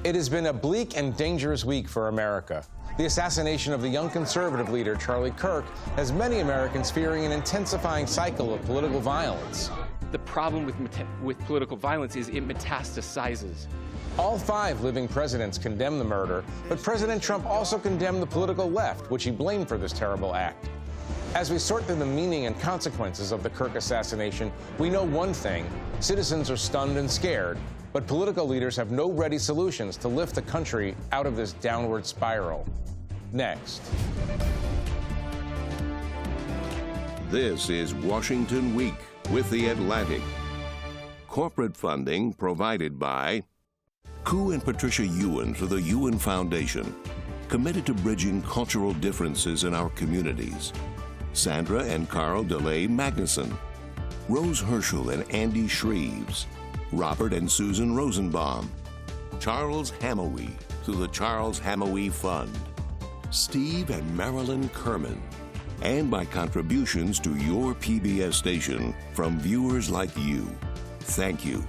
It has been a bleak and dangerous week for America. The assassination of the young conservative leader, Charlie Kirk, has many Americans fearing an intensifying cycle of political violence. The problem with political violence is it metastasizes. All 5 living presidents condemned the murder, but President Trump also condemned the political left, which he blamed for this terrible act. As we sort through the meaning and consequences of the Kirk assassination, we know one thing: citizens are stunned and scared, but political leaders have no ready solutions to lift the country out of this downward spiral. Next. This is Washington Week with The Atlantic. Corporate funding provided by Koo and Patricia Ewan for the Ewan Foundation, committed to bridging cultural differences in our communities. Sandra and Carl DeLay Magnuson, Rose Herschel and Andy Shreves, Robert and Susan Rosenbaum, Charles Hamowy through the Charles Hamowy Fund, Steve and Marilyn Kerman, and by contributions to your PBS station from viewers like you. Thank you.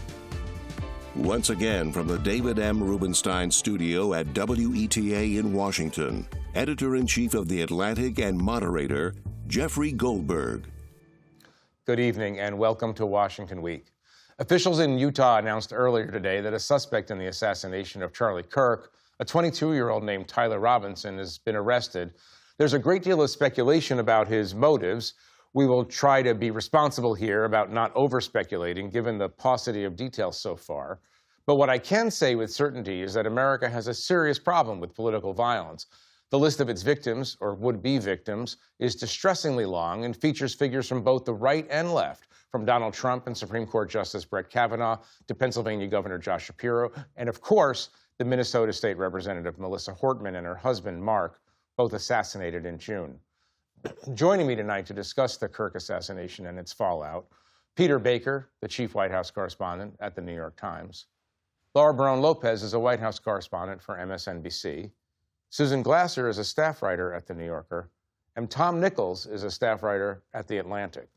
Once again, from the David M. Rubenstein studio at WETA in Washington, Editor-in-Chief of The Atlantic and moderator, Jeffrey Goldberg. Good evening and welcome to Washington Week. Officials in Utah announced earlier today that a suspect in the assassination of Charlie Kirk, a 22-year-old named Tyler Robinson, has been arrested. There's a great deal of speculation about his motives. We will try to be responsible here about not over-speculating, given the paucity of details so far. But what I can say with certainty is that America has a serious problem with political violence. The list of its victims, or would-be victims, is distressingly long and features figures from both the right and left, from Donald Trump and Supreme Court Justice Brett Kavanaugh to Pennsylvania Governor Josh Shapiro, and of course, the Minnesota State Representative Melissa Hortman and her husband, Mark, both assassinated in June. Joining me tonight to discuss the Kirk assassination and its fallout, Peter Baker, the chief White House correspondent at the New York Times. Laura Barrón-López is a White House correspondent for MSNBC. Susan Glasser is a staff writer at The New Yorker. And Tom Nichols is a staff writer at The Atlantic.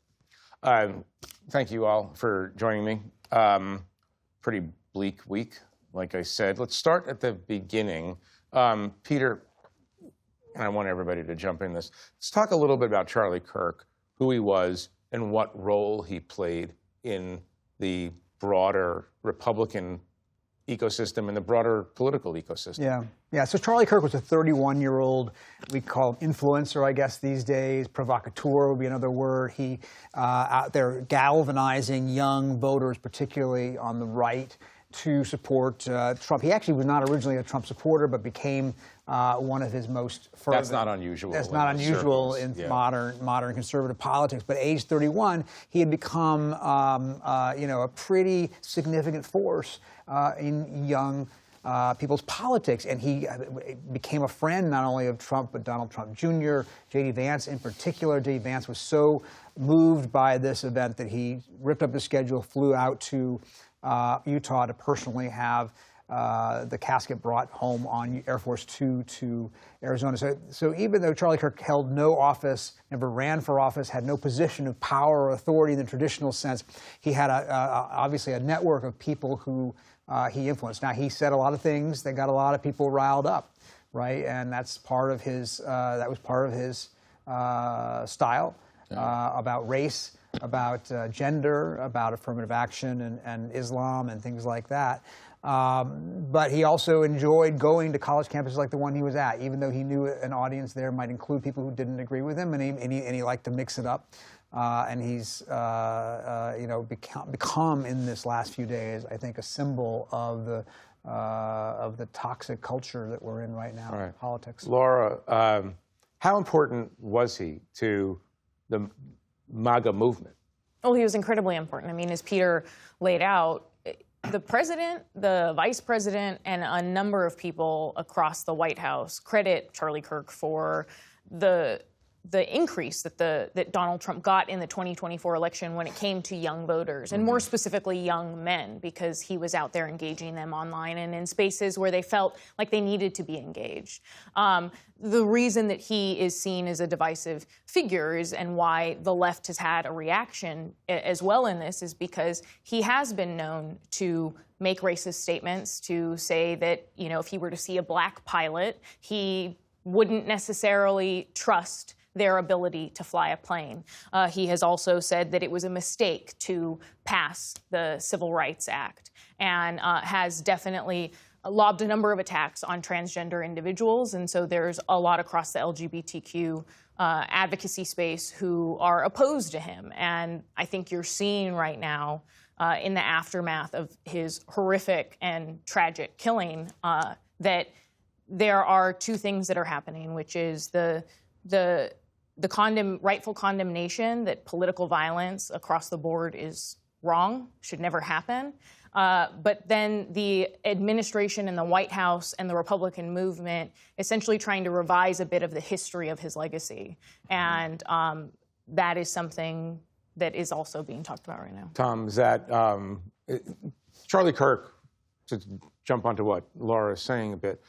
Thank you all for joining me. Pretty bleak week, like I said. Let's start at the beginning. Peter, and I want everybody to jump in this. Let's talk a little bit about Charlie Kirk, who he was, and what role he played in the broader Republican ecosystem and the broader political ecosystem. Yeah. So Charlie Kirk was a 31-year-old, we call him influencer, I guess, these days. Provocateur would be another word. He out there galvanizing young voters, particularly on the right, to support Trump. He actually was not originally a Trump supporter, but became one of his most fervent. That's not unusual. That's not unusual in modern conservative politics. But at age 31, he had become a pretty significant force in young people's politics, and he became a friend not only of Trump but Donald Trump Jr., J.D. Vance in particular. J.D. Vance was so moved by this event that he ripped up his schedule, flew out to Utah to personally have the casket brought home on Air Force Two to Arizona. So even though Charlie Kirk held no office, never ran for office, had no position of power or authority in the traditional sense, he had obviously a network of people who he influenced. Now, he said a lot of things that got a lot of people riled up, right? And that's part of his, that was part of his style about race, about gender, about affirmative action and Islam and things like that. But he also enjoyed going to college campuses like the one he was at, even though he knew an audience there might include people who didn't agree with him, and he liked to mix it up. And he's become in this last few days, I think, a symbol of the toxic culture that we're in right now in politics. Laura, how important was he to the MAGA movement? Well, he was incredibly important. I mean, as Peter laid out, the president, the vice president, and a number of people across the White House credit Charlie Kirk for the increase that Donald Trump got in the 2024 election when it came to young voters, and more specifically young men, because he was out there engaging them online and in spaces where they felt like they needed to be engaged. The reason that he is seen as a divisive figure and why the left has had a reaction as well in this is because he has been known to make racist statements, to say that, you know, if he were to see a black pilot, he wouldn't necessarily trust their ability to fly a plane. He has also said that it was a mistake to pass the Civil Rights Act, and has definitely lobbed a number of attacks on transgender individuals. And so there's a lot across the LGBTQ advocacy space who are opposed to him. And I think you're seeing right now in the aftermath of his horrific and tragic killing that there are two things that are happening, which is the rightful condemnation that political violence across the board is wrong, should never happen. But then the administration and the White House and the Republican movement essentially trying to revise a bit of the history of his legacy. And that is something that is also being talked about right now. Tom, is that Charlie Kirk, to jump onto what Laura is saying a bit,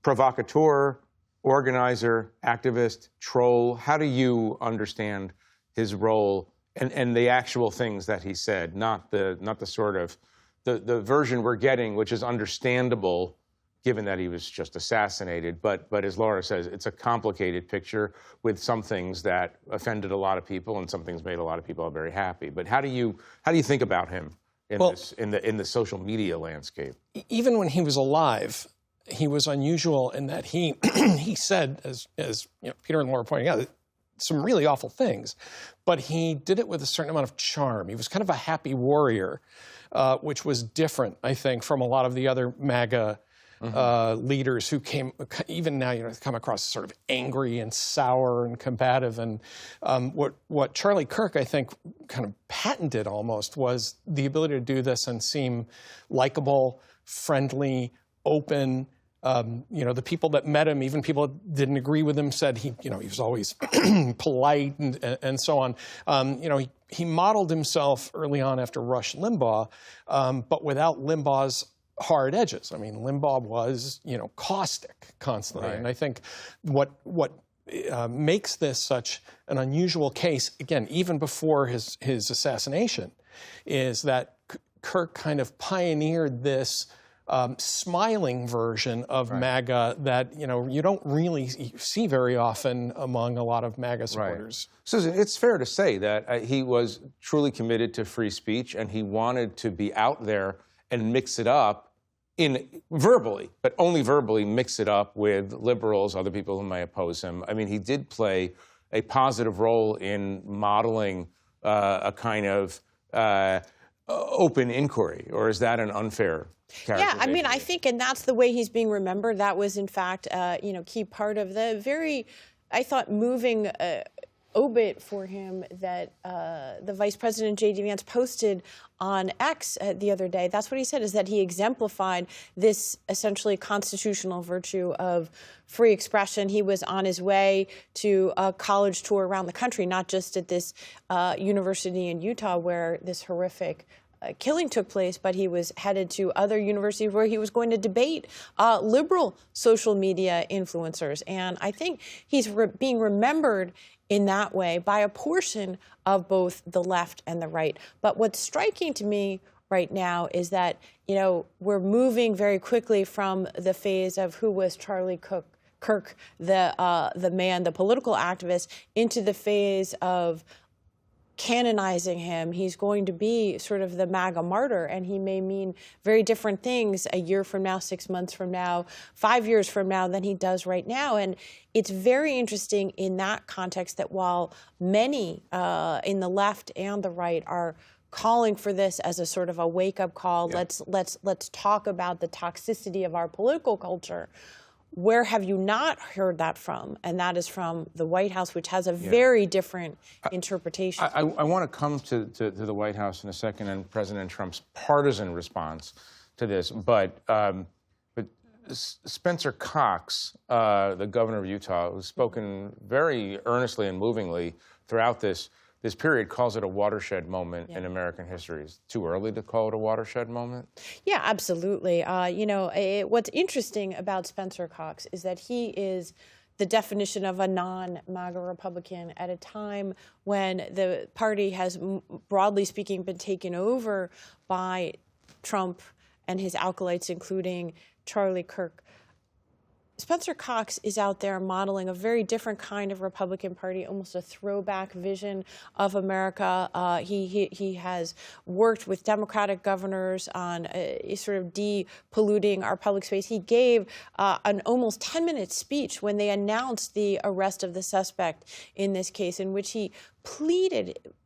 provocateur, organizer, activist, troll, how do you understand his role and the actual things that he said, not the sort of the version we're getting, which is understandable given that he was just assassinated, but as Laura says, it's a complicated picture with some things that offended a lot of people and some things made a lot of people very happy. But how do you think about him in the social media landscape? Even when he was alive, he was unusual in that he said, as you know, Peter and Laura pointing out, some really awful things, but he did it with a certain amount of charm. He was kind of a happy warrior, which was different, I think, from a lot of the other MAGA leaders who came, even now, you know, come across as sort of angry and sour and combative. And what Charlie Kirk, I think, kind of patented almost was the ability to do this and seem likable, friendly, open. You know, the people that met him, even people that didn't agree with him, said he was always polite and so on. You know, he modeled himself early on after Rush Limbaugh, but without Limbaugh's hard edges. I mean, Limbaugh was, you know, caustic constantly. Right. And I think what makes this such an unusual case, again, even before his assassination, is that Kirk kind of pioneered this smiling version of MAGA that, you know, you don't really see very often among a lot of MAGA supporters. Right. Susan, it's fair to say that he was truly committed to free speech, and he wanted to be out there and mix it up verbally, but only verbally mix it up with liberals, other people who may oppose him. I mean, he did play a positive role in modeling a kind of open inquiry, or is that an unfair characterization? Yeah, I mean, I think, and that's the way he's being remembered. That was, in fact, you know, key part of the very, I thought, moving obit for him that the Vice President J.D. Vance posted on X the other day. That's what he said, is that he exemplified this essentially constitutional virtue of free expression. He was on his way to a college tour around the country, not just at this university in Utah where this horrific killing took place, but he was headed to other universities where he was going to debate liberal social media influencers. And I think he's being remembered in that way by a portion of both the left and the right. But what's striking to me right now is that, you know, we're moving very quickly from the phase of who was Charlie Kirk, the man, the political activist, into the phase of canonizing him. He's going to be sort of the MAGA martyr, and he may mean very different things a year from now, 6 months from now, 5 years from now than he does right now. And it's very interesting in that context that while many in the left and the right are calling for this as a sort of a wake-up call, let's talk about the toxicity of our political culture, where have you not heard that from? And that is from the White House, which has a very different interpretation. I want to come to the White House in a second and President Trump's partisan response to this. But Spencer Cox, the governor of Utah, who's spoken very earnestly and movingly throughout this period, calls it a watershed moment in American history. Is it too early to call it a watershed moment? Yeah, absolutely. What's interesting about Spencer Cox is that he is the definition of a non-MAGA Republican at a time when the party has, broadly speaking, been taken over by Trump and his acolytes, including Charlie Kirk. Spencer Cox is out there modeling a very different kind of Republican Party, almost a throwback vision of America. He has worked with Democratic governors on sort of de-polluting our public space. He gave an almost 10-minute speech when they announced the arrest of the suspect in this case, in which he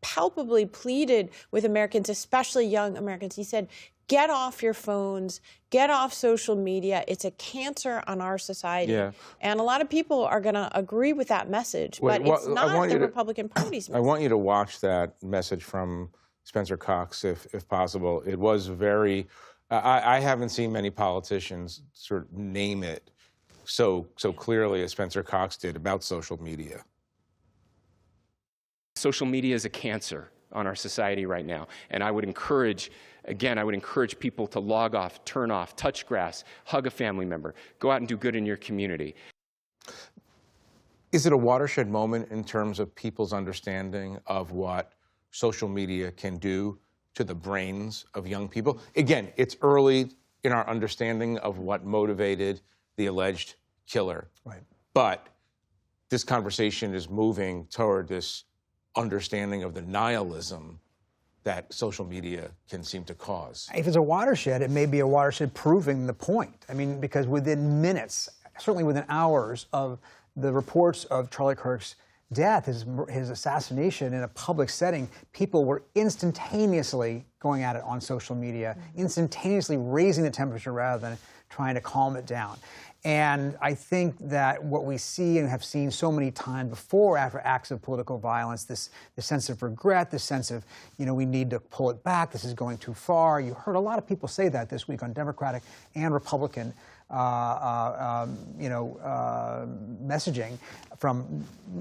palpably pleaded with Americans, especially young Americans. He said, get off your phones, get off social media. It's a cancer on our society. Yeah. And a lot of people are going to agree with that message, but it's not the Republican Party's message. I want you to watch that message from Spencer Cox, if possible. It was very, I haven't seen many politicians sort of name it so clearly as Spencer Cox did about social media. Social media is a cancer on our society right now, and I would encourage people to log off, turn off, touch grass, hug a family member, go out and do good in your community. Is it a watershed moment in terms of people's understanding of what social media can do to the brains of young people? Again, it's early in our understanding of what motivated the alleged killer. Right. But this conversation is moving toward this understanding of the nihilism that social media can seem to cause. If it's a watershed, it may be a watershed proving the point. I mean, because within minutes, certainly within hours of the reports of Charlie Kirk's death, his assassination in a public setting, people were instantaneously going at it on social media, instantaneously raising the temperature rather than trying to calm it down. And I think that what we see and have seen so many times before after acts of political violence, this sense of regret, this sense of, we need to pull it back, this is going too far. You heard a lot of people say that this week on Democratic and Republican messaging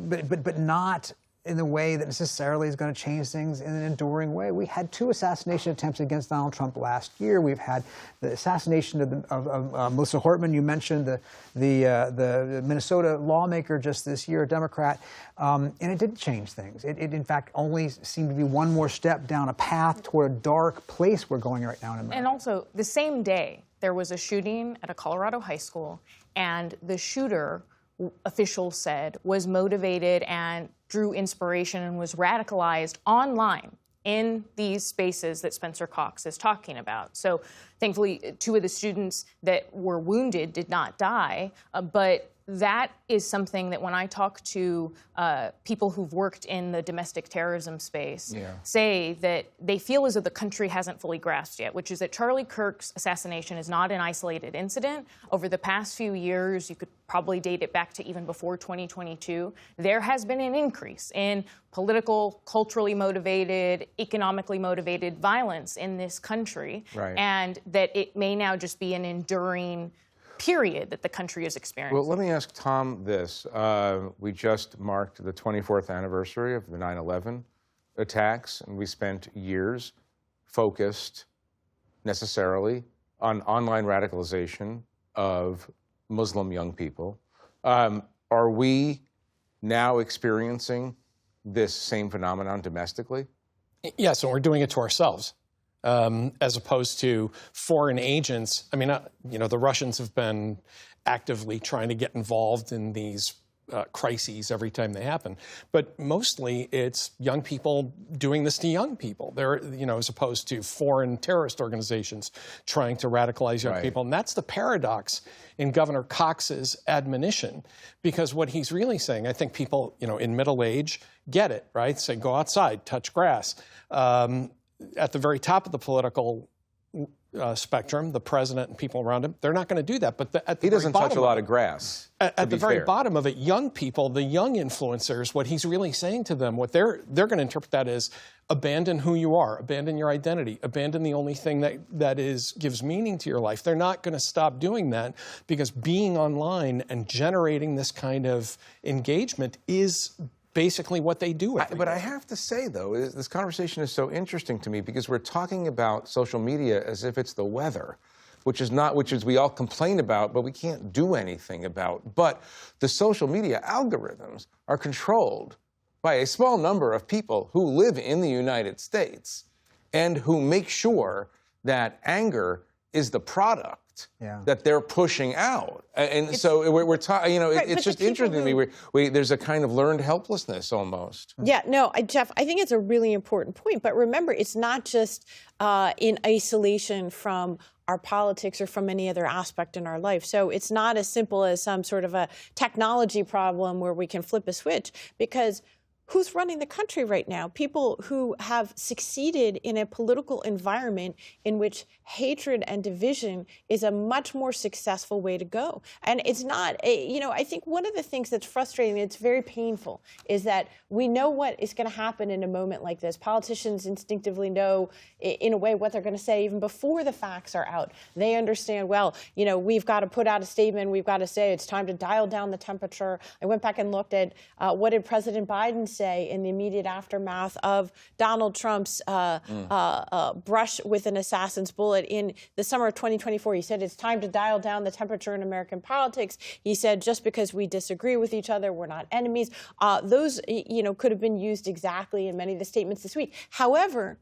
but not in the way that necessarily is going to change things in an enduring way. We had 2 assassination attempts against Donald Trump last year. We've had the assassination of Melissa Hortman. You mentioned the Minnesota lawmaker just this year, a Democrat, and it didn't change things. It in fact only seemed to be one more step down a path toward a dark place we're going right now in America. And also, the same day, there was a shooting at a Colorado high school, and the shooter, officials said, was motivated and drew inspiration and was radicalized online in these spaces that Spencer Cox is talking about. So thankfully, 2 of the students that were wounded did not die, but that is something that when I talk to people who've worked in the domestic terrorism space, say that they feel as though the country hasn't fully grasped yet, which is that Charlie Kirk's assassination is not an isolated incident. Over the past few years, you could probably date it back to even before 2022, there has been an increase in political, culturally motivated, economically motivated violence in this country, and that it may now just be an enduring period that the country is experiencing. Well, let me ask Tom this. We just marked the 24th anniversary of the 9/11 attacks, and we spent years focused necessarily on online radicalization of Muslim young people. Are we now experiencing this same phenomenon domestically? Yes, and we're doing it to ourselves. As opposed to foreign agents. I mean, the Russians have been actively trying to get involved in these crises every time they happen. But mostly it's young people doing this to young people. They're, as opposed to foreign terrorist organizations trying to radicalize young people. And that's the paradox in Governor Cox's admonition, because what he's really saying, I think people, in middle age get it, right? Say, go outside, touch grass. At the very top of the political spectrum, the president and people around him, they're not going to do that. But he doesn't touch a lot of grass. At the very bottom of it, young people, the young influencers, what he's really saying to them, what they're going to interpret that as abandon who you are, abandon your identity, abandon the only thing that gives meaning to your life. They're not going to stop doing that because being online and generating this kind of engagement is basically what they do. But I have to say, though, this conversation is so interesting to me because we're talking about social media as if it's the weather, which is we all complain about, but we can't do anything about. But the social media algorithms are controlled by a small number of people who live in the United States and who make sure that anger is the product that they're pushing out. And so we're talking, you know, right, it's just interesting to me. There's a kind of learned helplessness almost. Yeah, no, Jeff, I think it's a really important point. But remember, it's not just in isolation from our politics or from any other aspect in our life. So it's not as simple as some sort of a technology problem where we can flip a switch, because who's running the country right now? People who have succeeded in a political environment in which hatred and division is a much more successful way to go. And it's not, you know, I think one of the things that's frustrating, it's very painful, is that we know what is going to happen in a moment like this. Politicians instinctively know, in a way, what they're going to say even before the facts are out. They understand, well, you know, we've got to put out a statement. We've got to say it's time to dial down the temperature. I went back and looked at what did President Biden say in the immediate aftermath of Donald Trump's brush with an assassin's bullet in the summer of 2024. He said it's time to dial down the temperature in American politics. He said just because we disagree with each other, we're not enemies. Those, you know, could have been used exactly in many of the statements this week. However,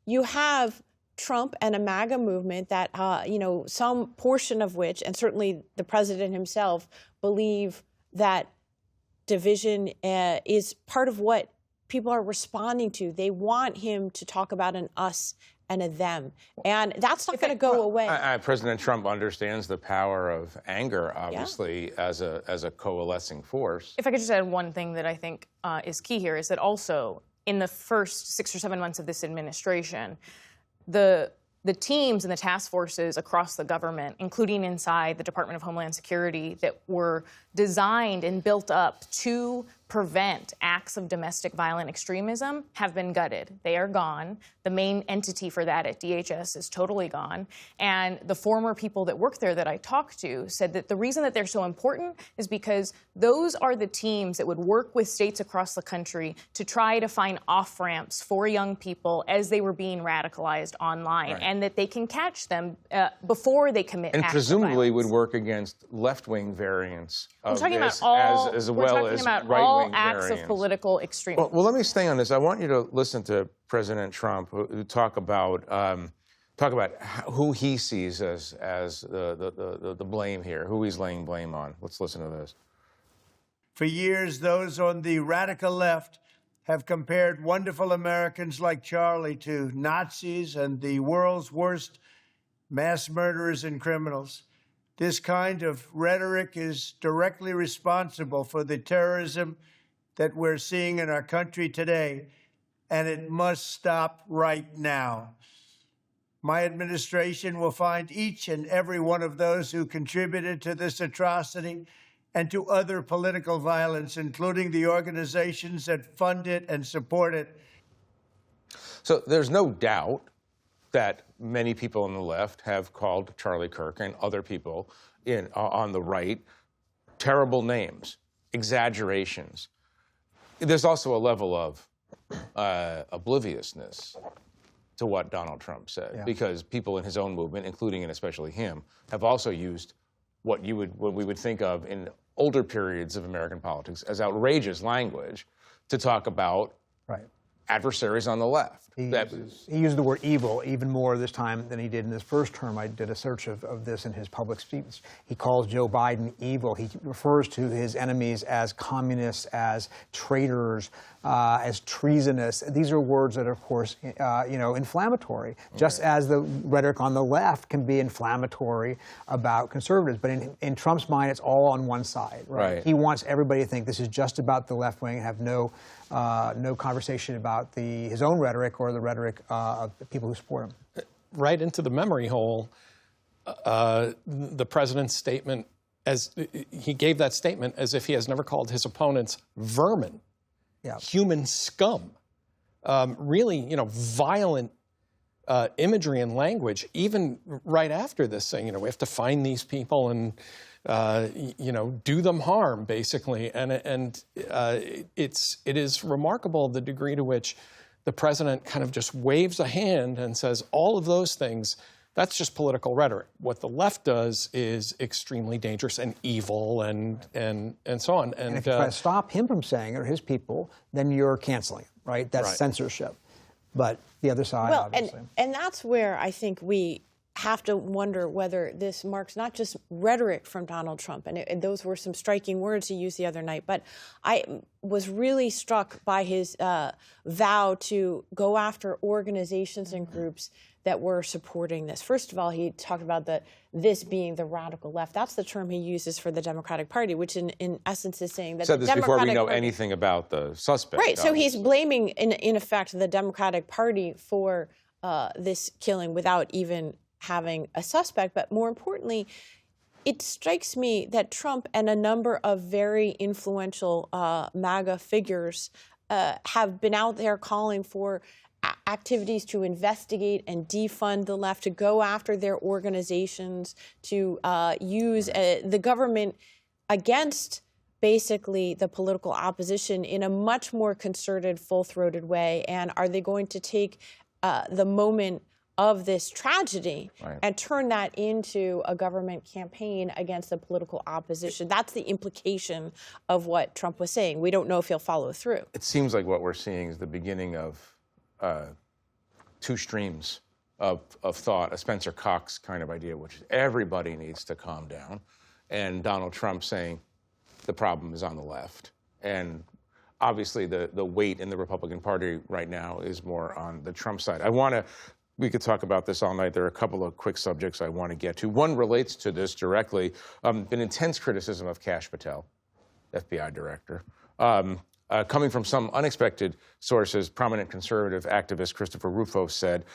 you have Trump and a MAGA movement that, you know, some portion of which, and certainly the president himself, believe that division is part of what people are responding to. They want him to talk about an us and a them. And that's not going to go away. President Trump understands the power of anger, obviously, as a coalescing force. If I could just add one thing that I think is key here, is that also in the first 6 or 7 months of this administration, the teams and the task forces across the government, including inside the Department of Homeland Security, that were designed and built up to prevent acts of domestic violent extremism have been gutted. They are gone. The main entity for that at DHS is totally gone. And the former people that work there that I talked to said that the reason that they're so important is because those are the teams that would work with states across the country to try to find off-ramps for young people as they were being radicalized online, and that they can catch them before they commit acts of violence. And presumably would work against left-wing variants of talking this, about all, as well as right-wing acts variants of political extremism. Well, let me stay on this. I want you to listen to President Trump who talk about who he sees as the blame here, who he's laying blame on. Let's listen to this. For years, those on the radical left have compared wonderful Americans like Charlie to Nazis and the world's worst mass murderers and criminals. This kind of rhetoric is directly responsible for the terrorism that we're seeing in our country today, and it must stop right now. My administration will find each and every one of those who contributed to this atrocity and to other political violence, including the organizations that fund it and support it. So there's no doubt that many people on the left have called Charlie Kirk and other people on the right terrible names, exaggerations. There's also a level of obliviousness to what Donald Trump said, because people in his own movement, including and especially him, have also used what we would think of in older periods of American politics as outrageous language to talk about adversaries on the left. He used the word evil even more this time than he did in his first term. I did a search of this in his public speech. He calls Joe Biden evil. He refers to his enemies as communists, as traitors, as treasonous. These are words that are, of course, inflammatory, just as the rhetoric on the left can be inflammatory about conservatives. But in Trump's mind, it's all on one side. Right? He wants everybody to think this is just about the left wing and have no conversation about his own rhetoric or the rhetoric of the people who support him. right into the memory hole the president's statement, as he gave that statement as if he has never called his opponents vermin, human scum, really, violent imagery and language. Even right after this saying, we have to find these people and do them harm, basically. And it is remarkable the degree to which the president kind of just waves a hand and says all of those things. That's just political rhetoric. What the left does is extremely dangerous and evil and so on. And if you try to stop him from saying it or his people, then you're canceling it, right? That's censorship. But the other side, obviously. And that's where I think we have to wonder whether this marks not just rhetoric from Donald Trump, and those were some striking words he used the other night, but I was really struck by his vow to go after organizations and groups that were supporting this. First of all, he talked about this being the radical left. That's the term he uses for the Democratic Party, which in essence is saying that said the this Democratic before we know Party, anything about the suspect. Right, so he's blaming, in effect, the Democratic Party for this killing without even having a suspect. But more importantly, it strikes me that Trump and a number of very influential MAGA figures have been out there calling for activities to investigate and defund the left, to go after their organizations, to use the government against basically the political opposition in a much more concerted, full-throated way. And are they going to take the moment of this tragedy and turn that into a government campaign against the political opposition? That's the implication of what Trump was saying. We don't know if he'll follow through. It seems like what we're seeing is the beginning of two streams of thought, a Spencer Cox kind of idea, which is everybody needs to calm down, and Donald Trump saying the problem is on the left. And obviously the weight in the Republican Party right now is more on the Trump side. We could talk about this all night. There are a couple of quick subjects I want to get to. One relates to this directly. Been intense criticism of Kash Patel, FBI director. Coming from some unexpected sources, prominent conservative activist Christopher Rufo said,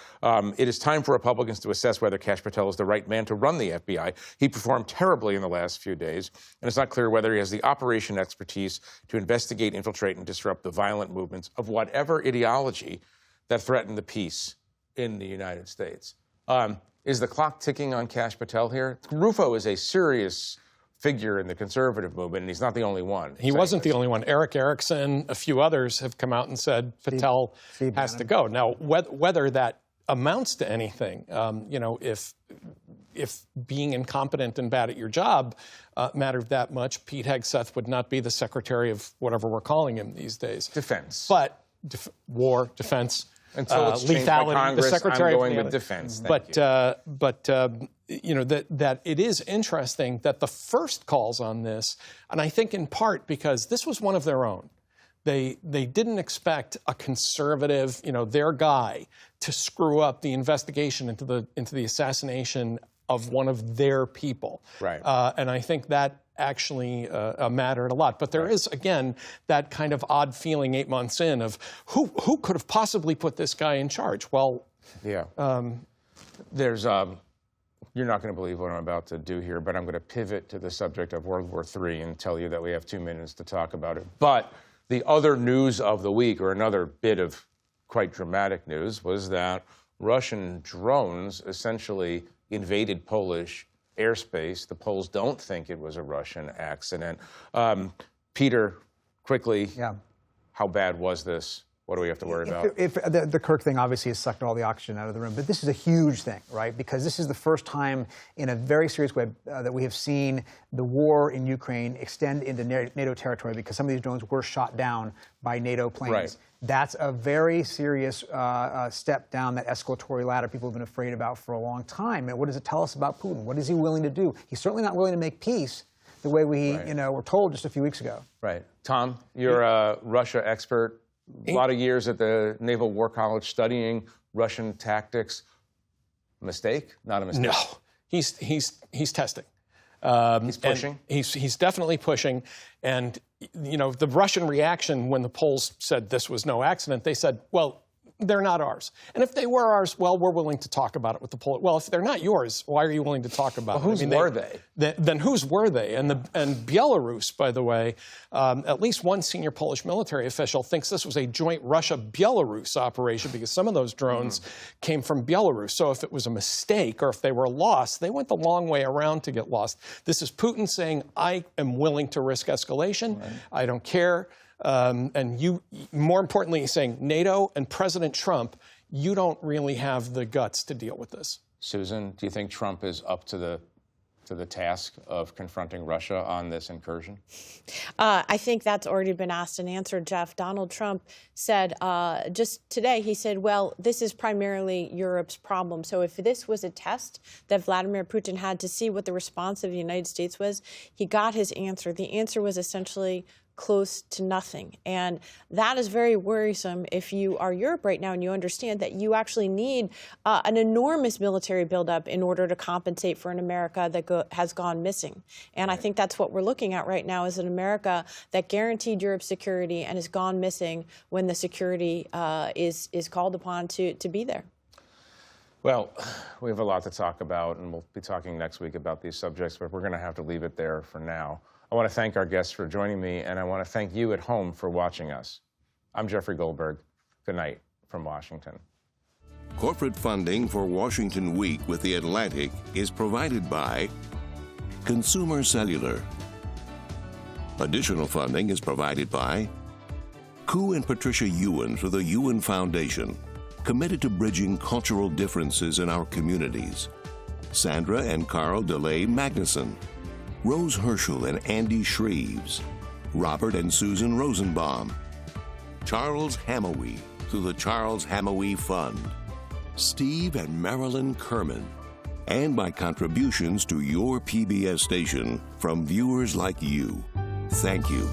it is time for Republicans to assess whether Kash Patel is the right man to run the FBI. He performed terribly in the last few days, and it's not clear whether he has the operation expertise to investigate, infiltrate, and disrupt the violent movements of whatever ideology that threaten the peace in the United States. Is the clock ticking on Kash Patel here? Rufo is a serious figure in the conservative movement, and he's not the only one. He wasn't the only one. Eric Erickson, a few others have come out and said Patel has to go. Now, whether that amounts to anything, if being incompetent and bad at your job mattered that much, Pete Hegseth would not be the secretary of whatever we're calling him these days. Defense. But war, defense. Until it's changed by Congress, the secretary I'm going with defense. That it is interesting that the first calls on this, and I think in part because this was one of their own. They didn't expect a conservative, their guy, to screw up the investigation into the assassination of one of their people. Right. And I think that actually mattered a lot. But there is, again, that kind of odd feeling 8 months in of who could have possibly put this guy in charge? Well, yeah. There's you're not going to believe what I'm about to do here, but I'm going to pivot to the subject of World War III and tell you that we have 2 minutes to talk about it. But the other news of the week, or another bit of quite dramatic news, was that Russian drones essentially invaded Polish airspace. The Poles don't think it was a Russian accident. Peter, quickly, how bad was this? What do we have to worry about? The Kirk thing obviously has sucked all the oxygen out of the room, but this is a huge thing, right? Because this is the first time in a very serious way that we have seen the war in Ukraine extend into NATO territory, because some of these drones were shot down by NATO planes. Right. That's a very serious step down that escalatory ladder people have been afraid about for a long time. And what does it tell us about Putin? What is he willing to do? He's certainly not willing to make peace the way we were told just a few weeks ago. Right. Tom, you're a Russia expert. A lot of years at the Naval War College studying Russian tactics. Mistake? Not a mistake? No. He's testing. He's pushing? He's definitely pushing. And, the Russian reaction when the Poles said this was no accident, they said, well, they're not ours. And if they were ours, well, we're willing to talk about it with the Polish. Well, if they're not yours, why are you willing to talk about it? Whose were they? Then whose were they? And Belarus, by the way, at least one senior Polish military official thinks this was a joint Russia-Belarus operation because some of those drones came from Belarus. So if it was a mistake or if they were lost, they went the long way around to get lost. This is Putin saying, I am willing to risk escalation. Right. I don't care. And you, more importantly, he's saying NATO and President Trump, you don't really have the guts to deal with this. Susan, do you think Trump is up to the task of confronting Russia on this incursion? I think that's already been asked and answered, Jeff. Donald Trump said just today, he said, well, this is primarily Europe's problem. So if this was a test that Vladimir Putin had to see what the response of the United States was, he got his answer. The answer was essentially close to nothing. And that is very worrisome if you are Europe right now and you understand that you actually need an enormous military buildup in order to compensate for an America that has gone missing. And I think that's what we're looking at right now is an America that guaranteed Europe's security and has gone missing when the security is called upon to be there. Well, we have a lot to talk about, and we'll be talking next week about these subjects, but we're going to have to leave it there for now. I want to thank our guests for joining me, and I want to thank you at home for watching us. I'm Jeffrey Goldberg. Good night from Washington. Corporate funding for Washington Week with The Atlantic is provided by Consumer Cellular. Additional funding is provided by Ku and Patricia Ewan for the Ewan Foundation, committed to bridging cultural differences in our communities. Sandra and Carl DeLay Magnuson, Rose Herschel and Andy Shreves, Robert and Susan Rosenbaum, Charles Hamawi through the Charles Hamawi Fund, Steve and Marilyn Kerman, and by contributions to your PBS station from viewers like you. Thank you.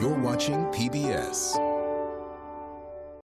You're watching PBS.